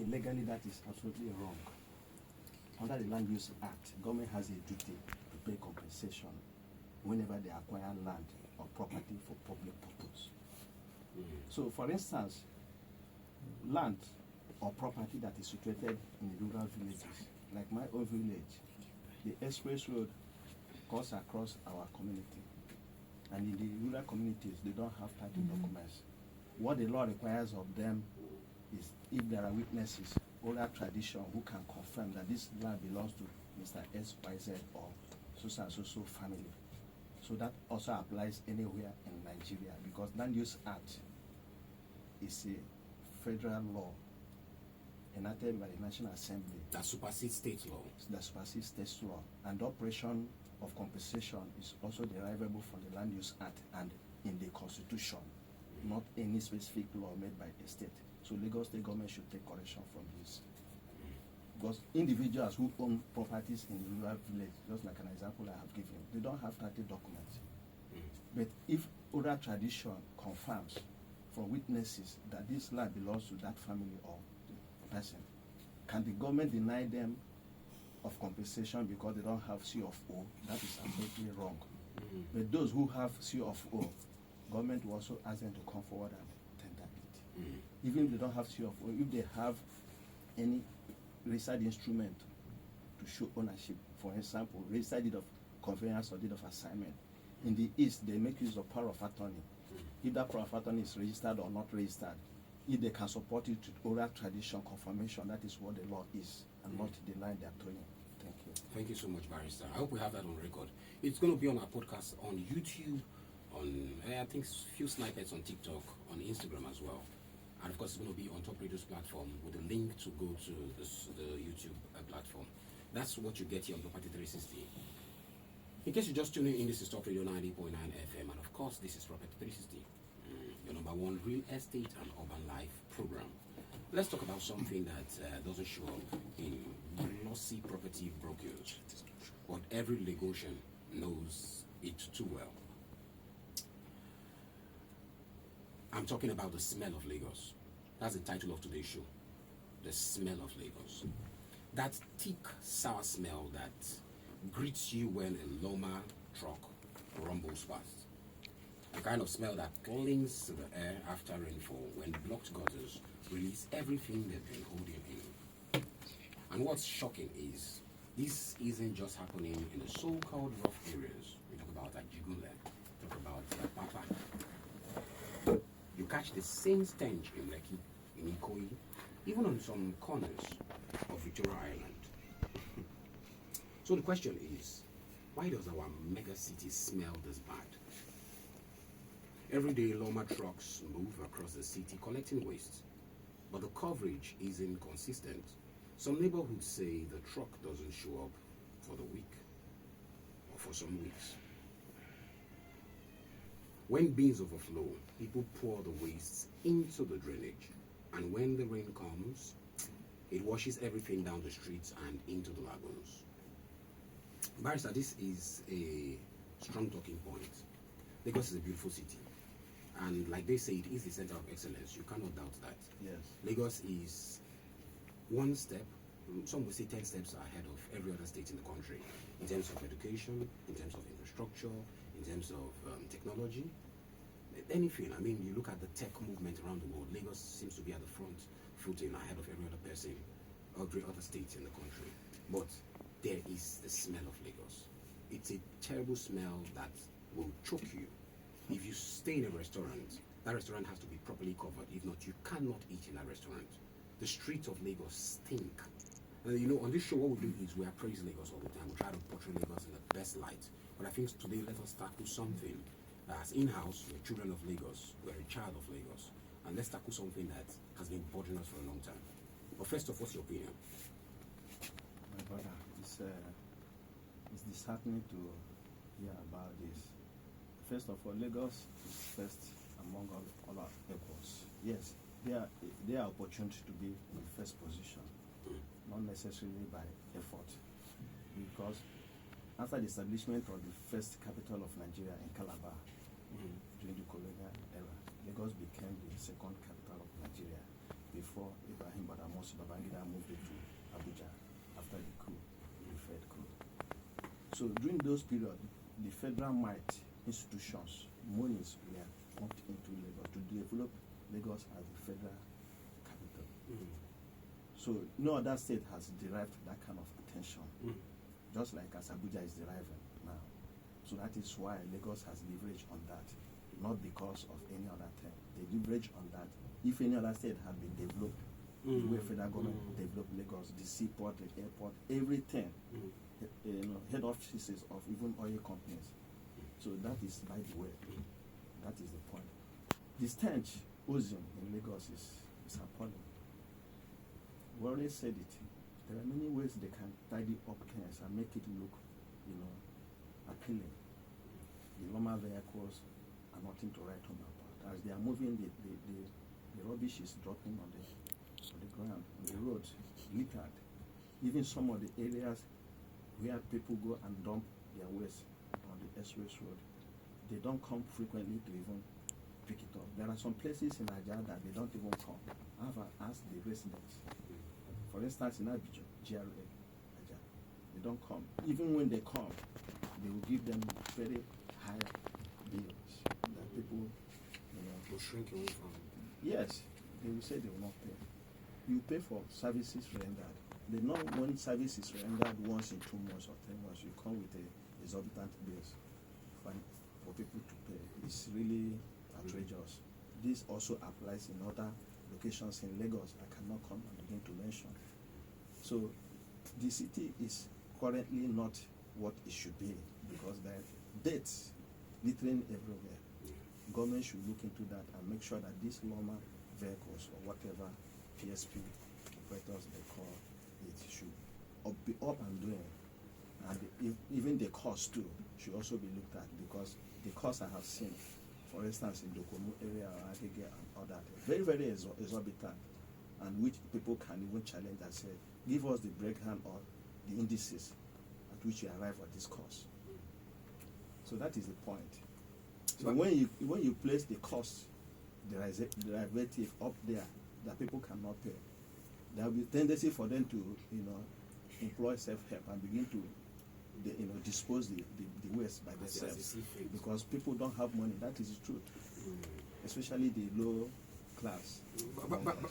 legally that is absolutely wrong. Under the Land Use Act, government has a duty to pay compensation whenever they acquire land or property for public purpose. So, for instance, land or property that is situated in rural villages, like my own village, the express road goes across our community. And in the rural communities, they don't have title documents. What the law requires of them is, if there are witnesses, oral tradition, who can confirm that this land belongs to Mr. XYZ or so and so family. So that also applies anywhere in Nigeria, because Land Use Act is a federal law enacted by the National Assembly. That supersedes state law. That supersedes state law. And the operation of compensation is also derivable from the Land Use Act and in the Constitution, not any specific law made by a state. So Lagos State government should take correction from this. Because individuals who own properties in the rural village, just like an example I have given, they don't have title documents. But if oral tradition confirms from witnesses that this land belongs to that family or the person, can the government deny them of compensation because they don't have C of O? That is absolutely wrong. But those who have C of O, government will also ask them to come forward and tender it. Even if they don't have C of O, if they have any registered instrument to show ownership, for example, registered deed of conveyance or deed of assignment. In the East, they make use of power of attorney. If that power of attorney is registered or not registered, if they can support it with oral tradition confirmation, that is what the law is, and not the line they are towing. Thank you. Thank you so much, Barrister. I hope we have that on record. It's going to be on our podcast on YouTube, on I think a few snippets on TikTok, on Instagram as well. And of course, it's going to be on Top Radio's platform with a link to go to the YouTube platform. That's what you get here on Property 360. In case you're just tuning in, this is Top Radio 90.9 FM, and of course, this is Property 360, your number one real estate and urban life program. Let's talk about something that doesn't show up in glossy property brochures, but every Lagosian knows it too well. I'm talking about the smell of Lagos. That's the title of today's show. The smell of Lagos. That thick, sour smell that greets you when a Loma truck rumbles past. The kind of smell that clings to the air after rainfall when blocked gutters release everything they've been holding in. And what's shocking is, this isn't just happening in the so-called rough areas. We talk about Ajigule, talk about Papa. You catch the same stench in Lekki, in Ikoyi, even on some corners of Victoria Island. So the question is, why does our mega city smell this bad? Every day, Loma trucks move across the city collecting waste, but the coverage isn't consistent. Some neighborhoods say the truck doesn't show up for the week, or for some weeks. When bins overflow, people pour the waste into the drainage, and when the rain comes, it washes everything down the streets and into the lagoons. Barrister, this is a strong talking point. Lagos is a beautiful city, and like they say, it is the center of excellence. You cannot doubt that. Yes. Lagos is one step, some would say 10 steps ahead of every other state in the country, in terms of education, in terms of infrastructure, in terms of technology, anything. I mean, you look at the tech movement around the world, Lagos seems to be at the front footing ahead of every other person, every other state in the country. But there is the smell of Lagos. It's a terrible smell that will choke you. If you stay in a restaurant, that restaurant has to be properly covered. If not, you cannot eat in that restaurant. The streets of Lagos stink. You know, on this show, what we do is we appraise Lagos all the time. We try to portray Lagos in the best light. But I think today, let us tackle something that's in-house. We're children of Lagos. We're a child of Lagos. And let's tackle something that has been bothering us for a long time. But first off, what's your opinion? My brother, it's disheartening to hear about this. First of all, Lagos is first among all our equals. Yes, they are opportunity to be in the first position, not necessarily by effort. Because after the establishment of the first capital of Nigeria in Calabar, during the colonial era, Lagos became the second capital of Nigeria before Ibrahim Badamasi Babangida So during those periods, the federal might institutions, monies were pumped into Lagos to develop Lagos as the federal capital. So no other state has derived that kind of attention, just like as Abuja is deriving now. So that is why Lagos has leverage on that, not because of any other thing. They leverage on that. If any other state had been developed, the way federal government developed Lagos, the seaport, the airport, everything, head offices of even oil companies. So that is by the way. That is the point. The stench, ozone in Lagos is appalling. We already said it. There are many ways they can tidy up things and make it look, appealing. The normal vehicles are nothing to write home about. As they are moving, the rubbish is dropping on the ground, on the roads, littered. Even some of the areas where people go and dump their waste on the express road, they don't come frequently to even pick it up. There are some places in Nigeria that they don't even come. I have asked the residents. For instance, in Abidjan, GRA, they don't come. Even when they come, they will give them very high bills that people, will shrink away from. Yes, they will say they will not pay. You pay for services rendered. They know when service is rendered once in 2 months or 3 months, you come with a exorbitant bills for people to pay. It's really outrageous. This also applies in other locations in Lagos I cannot come and begin to mention. So the city is currently not what it should be because there are debts littering everywhere. Government should look into that and make sure that these normal vehicles or whatever PSP operators they call it should be up and doing, and even the cost too should also be looked at, because the cost I have seen, for instance, in Dokomu area or Agege and all that, very, very exorbitant, and which people can even challenge and say, give us the breakdown or the indices at which you arrive at this cost. So that is the point. So when you place the cost derivative up there that people cannot pay, there will be tendency for them to employ self-help and begin to dispose the waste by themselves, because people don't have money. That is the truth, especially the low class.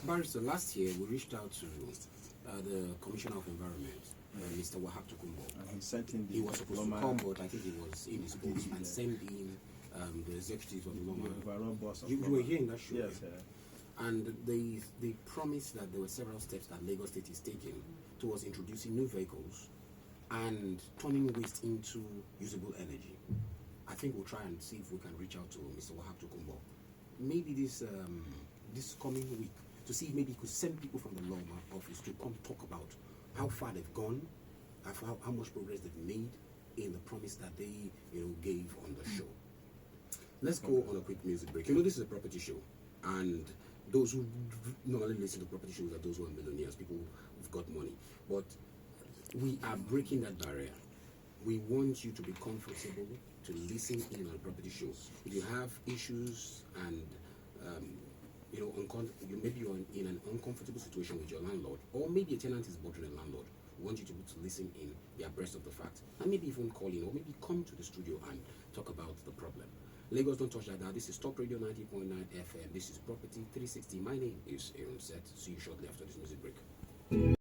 Barrister, last year we reached out to the Commissioner of Environment, Mr. Wahab Tukumbo. And he sent in he was supposed to come, but I think he was indisposed, and sent in the executives of the Loma. You were here in that show. Yes. And they promised that there were several steps that Lagos State is taking towards introducing new vehicles and turning waste into usable energy. I think we'll try and see if we can reach out to Mr. Wahab Tukumbo. Maybe this coming week, to see if maybe he could send people from the Loma office to come talk about how far they've gone, how much progress they've made in the promise that they gave on the show. Let's go on a quick music break. This is a property show, and those who normally listen to property shows are those who are millionaires, people who've got money. But we are breaking that barrier. We want you to be comfortable to listen in on a property show. If you have issues and maybe you're in an uncomfortable situation with your landlord, or maybe a tenant is bothering a landlord, we want you to be able to listen in, be abreast of the facts, and maybe even call in, or maybe come to the studio and talk about the problem. Lagos, don't touch that down. This is Top Radio 90.9 FM. This is Property 360. My name is Aaron Set. See you shortly after this music break.